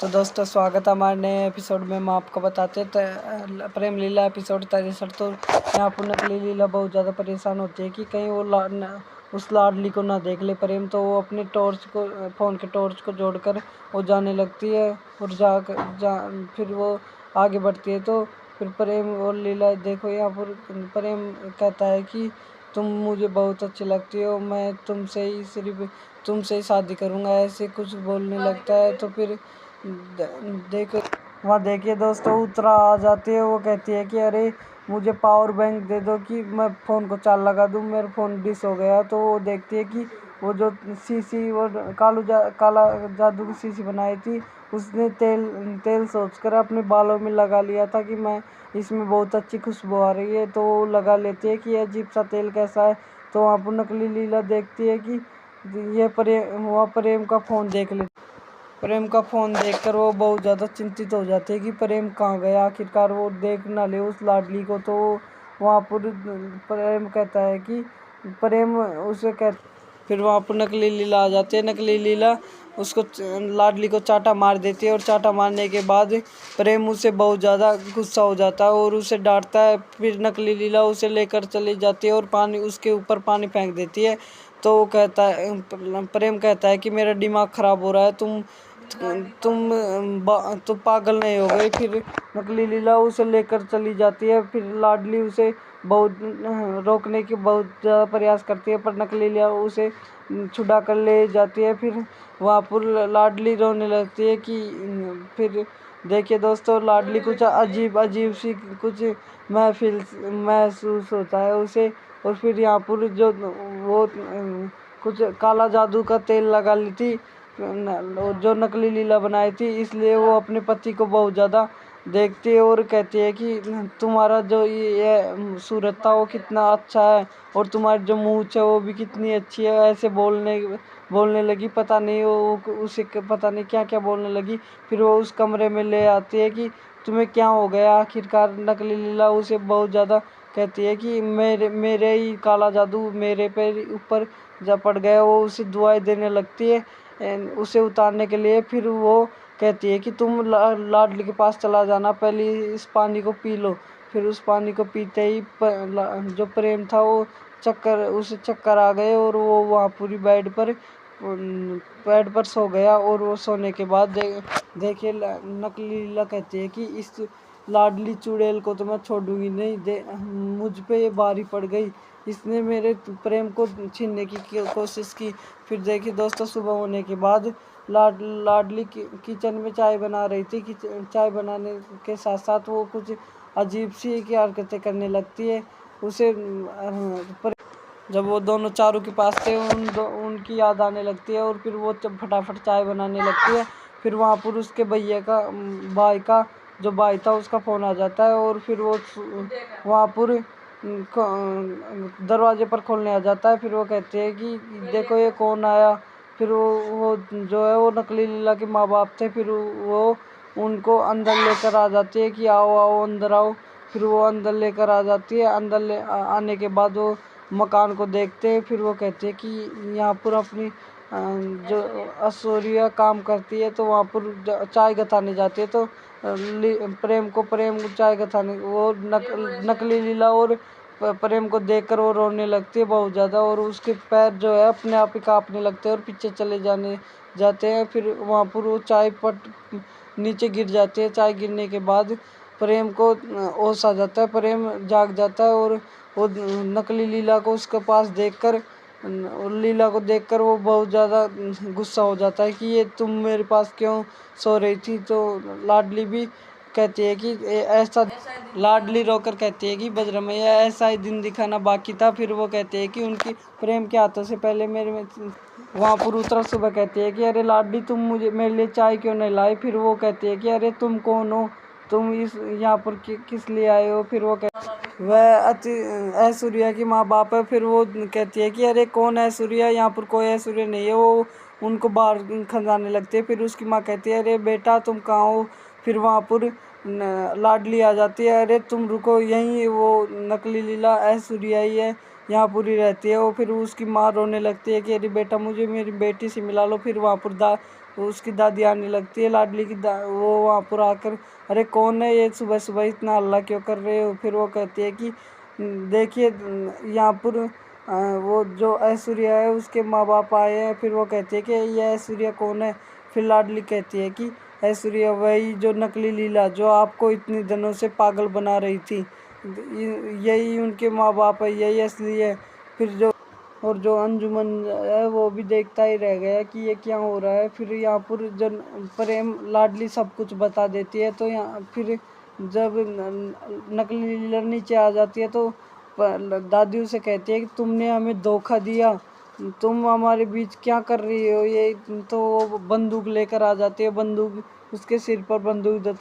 तो दोस्तों स्वागत है हमारे नए एपिसोड में। हम आपको बताते हैं प्रेम लीला एपिसोड 63। तो यहाँ पर नकली लीला बहुत ज़्यादा परेशान होती है कि कहीं वो उस लाडली को ना देख ले प्रेम। तो वो अपने टॉर्च को फ़ोन के टॉर्च को जोड़कर वो जाने लगती है और फिर वो आगे बढ़ती है। तो फिर प्रेम और लीला देखो यहाँ पर प्रेम कहता है कि तुम मुझे बहुत अच्छी लगती हो, मैं तुमसे ही शादी करूँगा, ऐसे कुछ बोलने लगता है। तो फिर देखो वहाँ देखिए दोस्तों उत्तरा आ जाती है। वो कहती है कि अरे मुझे पावर बैंक दे दो कि मैं फ़ोन को चार्ज लगा दूँ, मेरा फ़ोन डिस हो गया। तो वो देखती है कि वो जो शीशी वो काला जादू की शीशी बनाई थी, उसने तेल सोचकर अपने बालों में लगा लिया था कि मैं इसमें बहुत अच्छी खुशबू आ रही है। तो वो लगा लेती है कि अजीब सा तेल कैसा है। तो वहाँ पर नकली लीला देखती है कि वहाँ प्रेम का फ़ोन देख ले। प्रेम का फ़ोन देखकर वो बहुत ज़्यादा चिंतित हो जाती है कि प्रेम कहाँ गया, आखिरकार वो देख ना ले उस लाडली को। तो वहाँ पर प्रेम कहता है कि प्रेम उसे कह फिर वहाँ पर नकली लीला आ जाती है। नकली लीला उसको लाडली को चाटा मार देती है और चाटा मारने के बाद प्रेम उसे बहुत ज़्यादा गुस्सा हो जाता है और उसे डांटता है। फिर नकली लीला उसे लेकर चली जाती है और उसके ऊपर पानी फेंक देती है। तो वो कहता है प्रेम कहता है कि मेरा दिमाग ख़राब हो रहा है, तुम पागल नहीं हो गई। फिर नकली लीला उसे लेकर चली जाती है। फिर लाडली उसे बहुत रोकने की बहुत ज़्यादा प्रयास करती है, पर नकली लीला उसे छुड़ा कर ले जाती है। फिर वहाँ पर लाडली रोने लगती है कि फिर देखिए दोस्तों लाडली कुछ अजीब सी कुछ महसूस होता है उसे। और फिर यहाँ पर जो वो कुछ काला जादू का तेल लगा ली थी जो नकली लीला बनाई थी, इसलिए वो अपने पति को बहुत ज़्यादा देखती है और कहती है कि तुम्हारा जो ये सूरत था वो कितना अच्छा है और तुम्हारी जो मूंछ है वो भी कितनी अच्छी है। ऐसे बोलने लगी, पता नहीं वो उसे पता नहीं क्या क्या बोलने लगी। फिर वो उस कमरे में ले आती है कि तुम्हें क्या हो गया। आखिरकार नकली लीला उसे बहुत ज़्यादा कहती है कि मेरे ही काला जादू मेरे पे ऊपर जा पड़ गया। वो उसे दुआएं देने लगती है उसे उतारने के लिए। फिर वो कहती है कि तुम लाडली के पास चला जाना, पहले इस पानी को पी लो। फिर उस पानी को पीते ही जो प्रेम था वो उसे चक्कर आ गए और वो वहाँ पूरी बेड पर सो गया। और वो सोने के बाद देखिए नकली लीला कहती है कि इस लाडली चुड़ैल को तो मैं छोड़ूंगी नहीं, मुझ पे ये भारी पड़ गई, इसने मेरे प्रेम को छीनने की कोशिश की। फिर देखिए दोस्तों सुबह होने के बाद लाडली किचन में चाय बना रही थी। चाय बनाने के साथ साथ वो कुछ अजीब सी की हरकतें करने लगती है। उसे जब वो दोनों चारू के पास थे उनकी याद आने लगती है और फिर वो फटाफट चाय बनाने लगती है। फिर वहाँ पर उसके भाई का जो भाई था उसका फ़ोन आ जाता है और फिर वो वहाँ पर दरवाजे पर खोलने आ जाता है। फिर वो कहते हैं कि देखो ये कौन आया। फिर वो जो है वो नकली लीला के माँ बाप थे। फिर वो उनको अंदर लेकर आ जाती है कि आओ आओ अंदर आओ। फिर वो अंदर लेकर आ जाती है। आने के बाद वो मकान को देखते हैं। फिर वो कहते हैं कि यहाँ पर अपनी जो ऐश्वर्या काम करती है तो वहाँ पर चाय गथाने जाती है। तो प्रेम चाय गथाने वो नकली लीला और प्रेम को देखकर वो रोने लगती है बहुत ज़्यादा और उसके पैर जो है अपने आप ही कांपने लगते हैं और पीछे चले जाते हैं। फिर वहाँ पर वो चाय पट नीचे गिर जाती है। चाय गिरने के बाद प्रेम को होश आ जाता है, प्रेम जाग जाता है और वो नकली लीला को लीला को देखकर वो बहुत ज़्यादा गुस्सा हो जाता है कि ये तुम मेरे पास क्यों सो रही थी। तो लाडली भी कहती है कि ऐसा लाडली रोकर कहती है कि बजरमैया ऐसा ही दिन दिखाना बाकी था। फिर वो कहते हैं कि उनकी प्रेम के हाथों से पहले वहाँ पर उत्तरा सुबह कहती है कि अरे लाडली तुम मुझे मेरे लिए चाय क्यों नहीं लाई। फिर वो कहती है कि अरे तुम कौन हो, तुम इस यहाँ पर किस लिए आए हो। फिर वो वह ऐश्वर्या की माँ बाप है। फिर वो कहती है कि अरे कौन ऐश्वर्या, यहाँ पर कोई ऐश्वर्या नहीं है। वो उनको बाहर खंगाने लगती है। फिर उसकी माँ कहती है अरे बेटा तुम कहाँ हो। फिर वहाँ पर लाडली आ जाती है, अरे तुम रुको यहीं, वो नकली लीला ऐश्वर्या ही है, यहाँ पूरी रहती है। वो फिर उसकी माँ रोने लगती है कि अरे बेटा मुझे मेरी बेटी से मिला लो। फिर वहाँ पर उसकी दादी आने लगती है, लाडली की वो वहाँ पर आकर, अरे कौन है ये, सुबह सुबह इतना हल्ला क्यों कर रहे हो? फिर वो कहती है कि देखिए यहाँ पर वो जो ऐश्वर्या है उसके माँ बाप आए हैं। फिर वो कहती है कि ये ऐश्वर्या कौन है? फिर लाडली कहती है कि ऐश्वर्या वही जो नकली लीला, जो आपको इतने दिनों से पागल बना रही थी, यही उनके माँ बाप है, यही असली है। फिर जो अंजुमन है वो भी देखता ही रह गया कि ये क्या हो रहा है। फिर यहाँ पर जब प्रेम लाडली सब कुछ बता देती है तो यहाँ फिर जब नकली लीला नीचे आ जाती है तो दादी उसे कहती है कि तुमने हमें धोखा दिया, तुम हमारे बीच क्या कर रही हो? ये तो वो बंदूक लेकर आ जाती है, बंदूक उसके सिर पर बंदूक